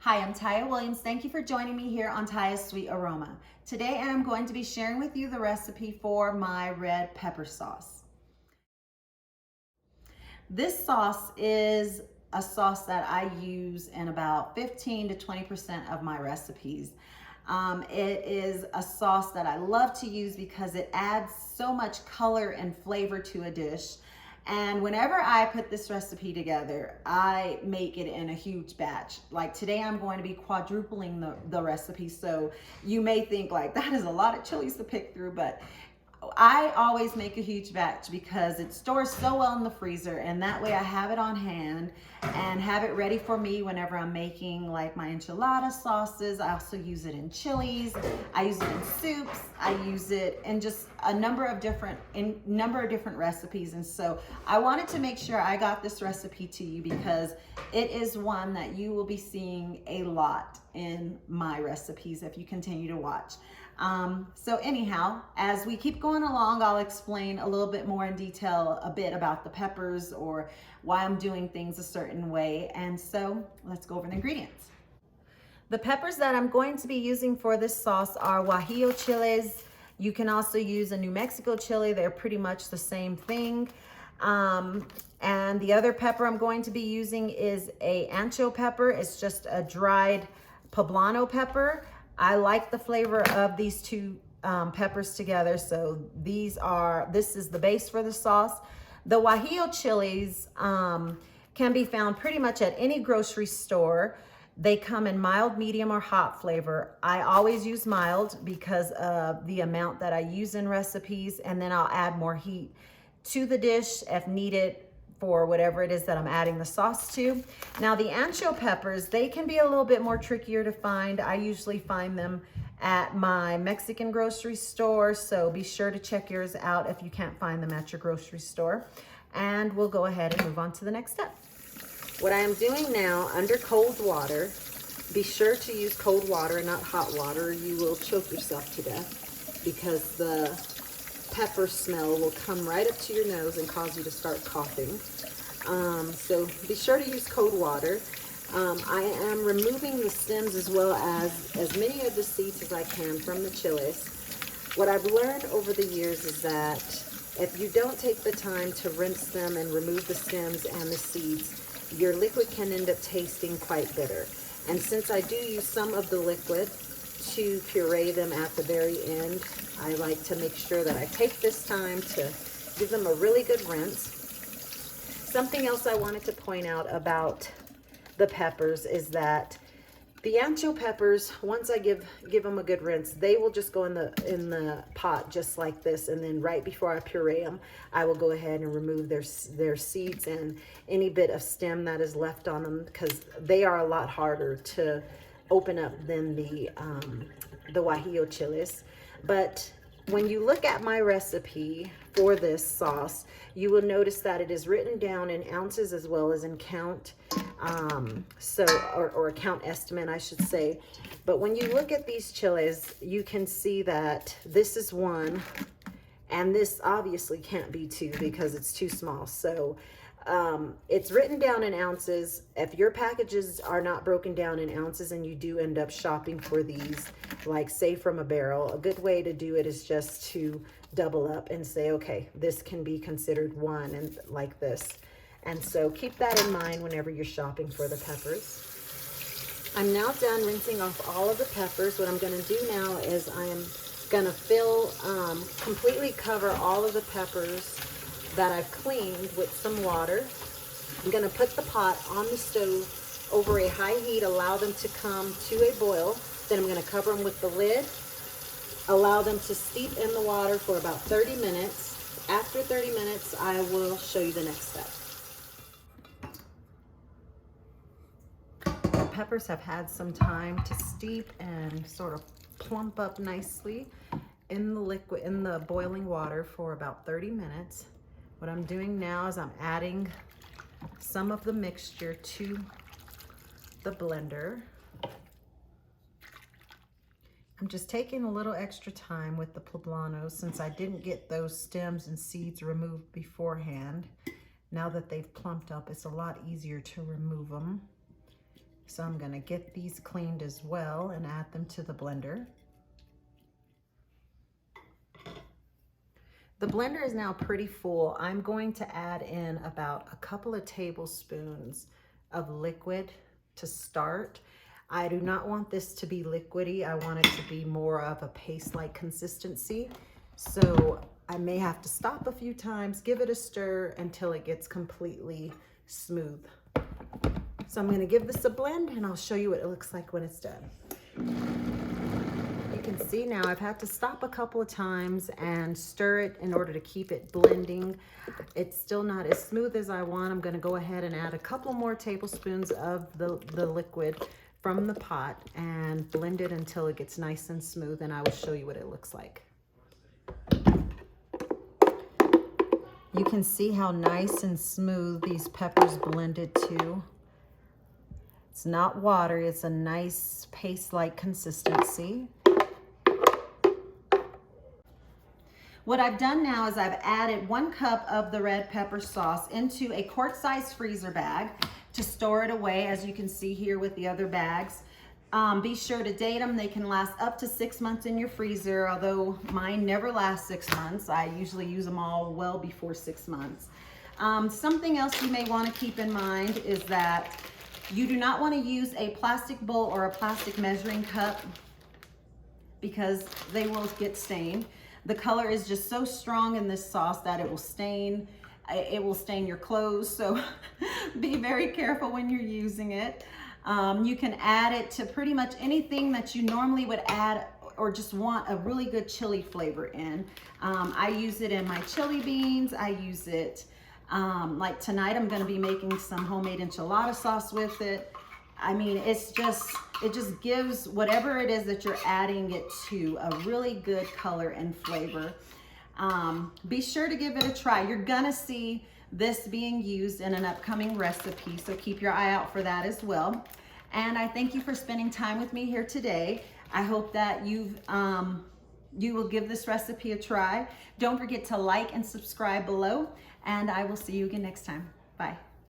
Hi, I'm Taya Williams. Thank you for joining me here on Taya's Sweet Aroma. Today I'm going to be sharing with you the recipe for my red pepper sauce. This sauce is a sauce that I use in about 15 to 20% of my recipes. It is a sauce that I love to use because it adds so much color and flavor to a dish. And whenever I put this recipe together, I make it in a huge batch. Like today, I'm going to be quadrupling the recipe. So you may think like that is a lot of chilies to pick through, but I always make a huge batch because it stores so well in the freezer, and that way I have it on hand and have it ready for me whenever I'm making like my enchilada sauces. I also use it in chilies, I use it in soups, I use it in just a number of different recipes. And so I wanted to make sure I got this recipe to you because it is one that you will be seeing a lot in my recipes if you continue to watch. So anyhow, as we keep going along, I'll explain a little bit more in detail a bit about the peppers or why I'm doing things a certain way. And so let's go over the ingredients. The peppers that I'm going to be using for this sauce are guajillo chiles. You can also use a New Mexico chili. They're pretty much the same thing. And the other pepper I'm going to be using is a ancho pepper. It's just a dried poblano pepper. I like the flavor of these two peppers together. So this is the base for the sauce. The guajillo chilies can be found pretty much at any grocery store. They come in mild, medium, or hot flavor. I always use mild because of the amount that I use in recipes, and then I'll add more heat to the dish if needed for whatever it is that I'm adding the sauce to. Now the ancho peppers, they can be a little bit more trickier to find. I usually find them at my Mexican grocery store, so be sure to check yours out if you can't find them at your grocery store. And we'll go ahead and move on to the next step. What I am doing now under cold water, be sure to use cold water and not hot water, or you will choke yourself to death because the pepper smell will come right up to your nose and cause you to start coughing. So be sure to use cold water. I am removing the stems as well as many of the seeds as I can from the chiles. What I've learned over the years is that if you don't take the time to rinse them and remove the stems and the seeds, your liquid can end up tasting quite bitter. And since I do use some of the liquid to puree them at the very end, I like to make sure that I take this time to give them a really good rinse. Something else I wanted to point out about the peppers is that the ancho peppers, once I give them a good rinse, they will just go in the pot just like this, and then right before I puree them, I will go ahead and remove their seeds and any bit of stem that is left on them, because they are a lot harder to open up than the guajillo chiles. But when you look at my recipe for this sauce, you will notice that it is written down in ounces as well as in count, or a count estimate, I should say. But when you look at these chiles, you can see that this is one, and this obviously can't be two because it's too small. So it's written down in ounces. If your packages are not broken down in ounces and you do end up shopping for these, like say from a barrel, a good way to do it is just to double up and say, okay, this can be considered one, and like this. And so keep that in mind whenever you're shopping for the peppers. I'm now done rinsing off all of the peppers. What I'm going to do now is I am going to completely cover all of the peppers that I've cleaned with some water. I'm going to put the pot on the stove over a high heat, allow them to come to a boil. Then I'm going to cover them with the lid, allow them to steep in the water for about 30 minutes. After 30 minutes, I will show you the next step. The peppers have had some time to steep and sort of plump up nicely in the boiling water for about 30 minutes. What I'm doing now is I'm adding some of the mixture to the blender. I'm just taking a little extra time with the poblanos since I didn't get those stems and seeds removed beforehand. Now that they've plumped up, it's a lot easier to remove them. So I'm gonna get these cleaned as well and add them to the blender. The blender is now pretty full. I'm going to add in about a couple of tablespoons of liquid to start. I do not want this to be liquidy. I want it to be more of a paste-like consistency. So I may have to stop a few times, give it a stir until it gets completely smooth. So I'm gonna give this a blend and I'll show you what it looks like when it's done. You can see now I've had to stop a couple of times and stir it in order to keep it blending. It's still not as smooth as I want. I'm gonna go ahead and add a couple more tablespoons of the liquid from the pot and blend it until it gets nice and smooth, and I will show you what it looks like. You can see how nice and smooth these peppers blended too. It's not watery, it's a nice paste-like consistency. What I've done now is I've added 1 cup of the red pepper sauce into a quart-sized freezer bag to store it away, as you can see here with the other bags. Be sure to date them. They can last up to 6 months in your freezer, although mine never lasts 6 months. I usually use them all well before 6 months. Something else you may want to keep in mind is that you do not want to use a plastic bowl or a plastic measuring cup because they will get stained. The color is just so strong in this sauce that it will stain. It will stain your clothes, so be very careful when you're using it. You can add it to pretty much anything that you normally would add or just want a really good chili flavor in. I use it in my chili beans. I use it, like tonight I'm gonna be making some homemade enchilada sauce with it. I mean, it just gives whatever it is that you're adding it to a really good color and flavor. Be sure to give it a try. You're gonna see this being used in an upcoming recipe, so keep your eye out for that as well. And I thank you for spending time with me here today. I hope that you will give this recipe a try. Don't forget to like and subscribe below, and I will see you again next time. Bye.